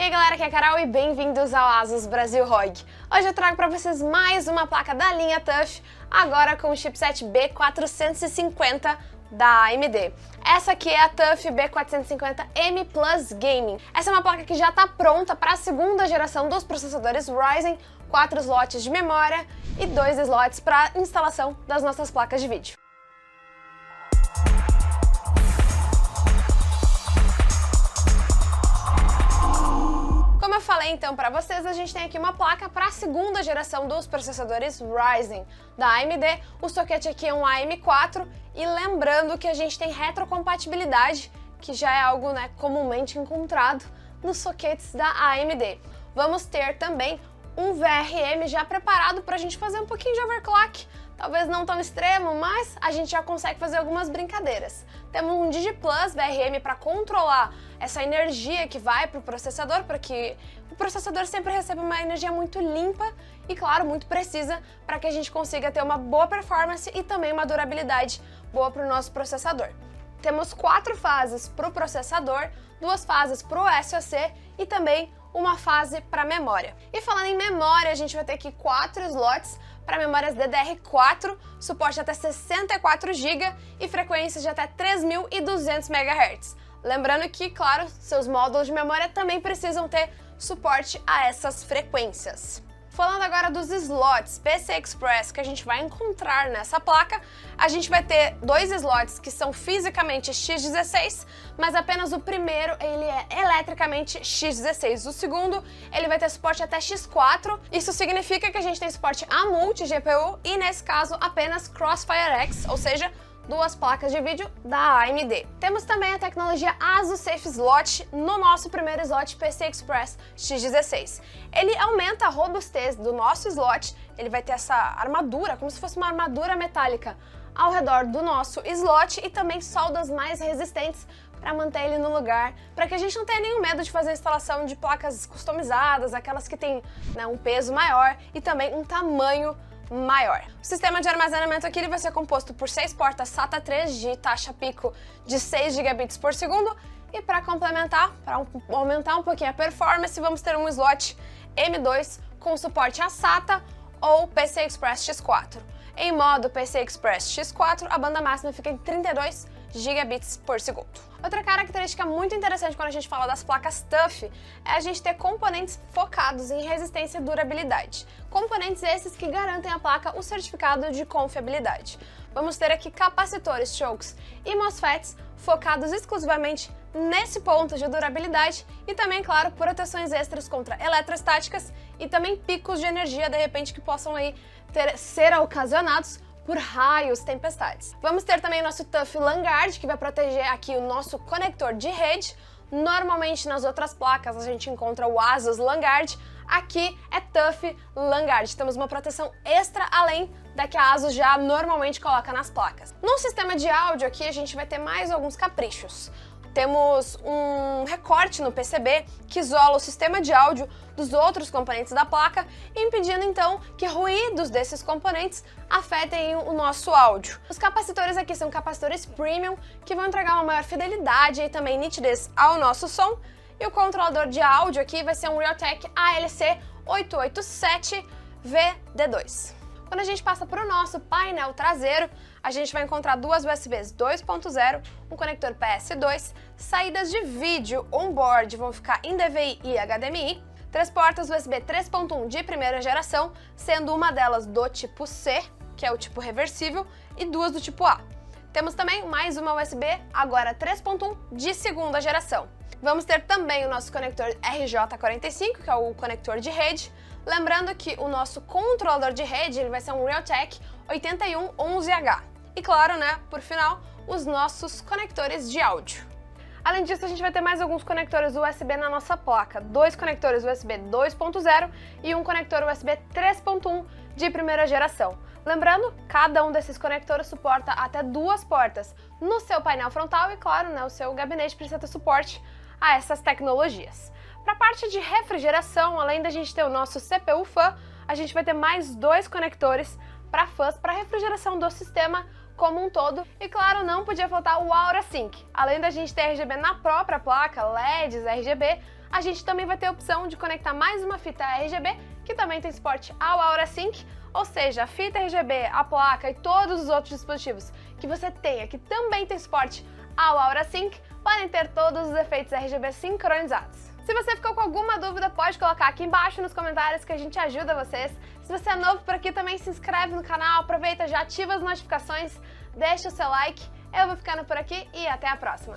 aí galera, aqui é a Carol e bem-vindos ao Asus Brasil ROG. Hoje eu trago para vocês mais uma placa da linha TUF, agora com o chipset B450 da AMD. Essa aqui é a TUF B450M Plus Gaming. Essa é uma placa que já está pronta para a segunda geração dos processadores Ryzen, 4 slots de memória e 2 slots para instalação das nossas placas de vídeo. Como eu falei então para vocês, a gente tem aqui uma placa para a segunda geração dos processadores Ryzen da AMD. O socket aqui é um AM4 e lembrando que a gente tem retrocompatibilidade, que já é algo comumente encontrado nos sockets da AMD. Vamos ter também um VRM já preparado para a gente fazer um pouquinho de overclock. Talvez não tão extremo, mas a gente já consegue fazer algumas brincadeiras. Temos um DigiPlus VRM para controlar essa energia que vai para o processador, para que o processador sempre receba uma energia muito limpa e, claro, muito precisa, para que a gente consiga ter uma boa performance e também uma durabilidade boa para o nosso processador. Temos 4 fases para o processador, 2 fases para o SoC e também uma fase para memória. E falando em memória, a gente vai ter aqui 4 slots para memórias DDR4, suporte até 64 GB e frequências de até 3.200 MHz. Lembrando que, claro, seus módulos de memória também precisam ter suporte a essas frequências. Falando agora dos slots PCI Express que a gente vai encontrar nessa placa, a gente vai ter 2 slots que são fisicamente X16, mas apenas o primeiro ele é eletricamente X16. O segundo ele vai ter suporte até X4. Isso significa que a gente tem suporte a multi-GPU e, nesse caso, apenas Crossfire X, ou seja, 2 placas de vídeo da AMD. Temos também a tecnologia ASUS Safe Slot no nosso primeiro slot PCI Express X16. Ele aumenta a robustez do nosso slot, ele vai ter essa armadura, como se fosse uma armadura metálica ao redor do nosso slot e também soldas mais resistentes para manter ele no lugar, para que a gente não tenha nenhum medo de fazer a instalação de placas customizadas, aquelas que têm um peso maior e também um tamanho maior. O sistema de armazenamento aqui ele vai ser composto por 6 portas SATA 3 de taxa pico de 6 GB por segundo e para complementar, para aumentar um pouquinho a performance, vamos ter um slot M2 com suporte a SATA ou PCI Express X4. Em modo PCI Express X4, a banda máxima fica em 32 GB por segundo. Outra característica muito interessante quando a gente fala das placas TUF é a gente ter componentes focados em resistência e durabilidade. Componentes esses que garantem à placa o certificado de confiabilidade. Vamos ter aqui capacitores, chokes e MOSFETs focados exclusivamente nesse ponto de durabilidade e também, claro, proteções extras contra eletrostáticas e também picos de energia, de repente, que possam aí ser ocasionados por raios, tempestades. Vamos ter também o nosso TUF LANguard, que vai proteger aqui o nosso conector de rede. Normalmente nas outras placas a gente encontra o ASUS LANguard, aqui é TUF LANguard. Temos uma proteção extra além da que a ASUS já normalmente coloca nas placas. No sistema de áudio aqui a gente vai ter mais alguns caprichos. Temos um recorte no PCB que isola o sistema de áudio dos outros componentes da placa, impedindo então que ruídos desses componentes afetem o nosso áudio. Os capacitores aqui são capacitores premium que vão entregar uma maior fidelidade e também nitidez ao nosso som. E o controlador de áudio aqui vai ser um Realtek ALC887VD2. Quando a gente passa para o nosso painel traseiro, a gente vai encontrar 2 USBs 2.0, um conector PS2, saídas de vídeo on-board vão ficar em DVI e HDMI, 3 portas USB 3.1 de primeira geração, sendo uma delas do tipo C, que é o tipo reversível, e 2 do tipo A. Temos também mais uma USB, agora 3.1 de segunda geração. Vamos ter também o nosso conector RJ45, que é o conector de rede. Lembrando que o nosso controlador de rede ele vai ser um Realtek 8111H. E claro, por final, os nossos conectores de áudio. Além disso, a gente vai ter mais alguns conectores USB na nossa placa. 2 conectores USB 2.0 e um conector USB 3.1 de primeira geração. Lembrando, cada um desses conectores suporta até 2 portas no seu painel frontal e, claro, o seu gabinete precisa ter suporte a essas tecnologias. Para a parte de refrigeração, além da gente ter o nosso CPU fan, a gente vai ter mais 2 conectores para fãs para refrigeração do sistema como um todo. E claro, não podia faltar o AuraSync. Além da gente ter RGB na própria placa, LEDs, RGB, a gente também vai ter a opção de conectar mais uma fita RGB, que também tem suporte ao Aura Sync, ou seja, a fita RGB, a placa e todos os outros dispositivos que você tenha, que também tem suporte ao Aura Sync, podem ter todos os efeitos RGB sincronizados. Se você ficou com alguma dúvida, pode colocar aqui embaixo nos comentários que a gente ajuda vocês. Se você é novo por aqui, também se inscreve no canal, aproveita, já ativa as notificações, deixa o seu like. Eu vou ficando por aqui e até a próxima!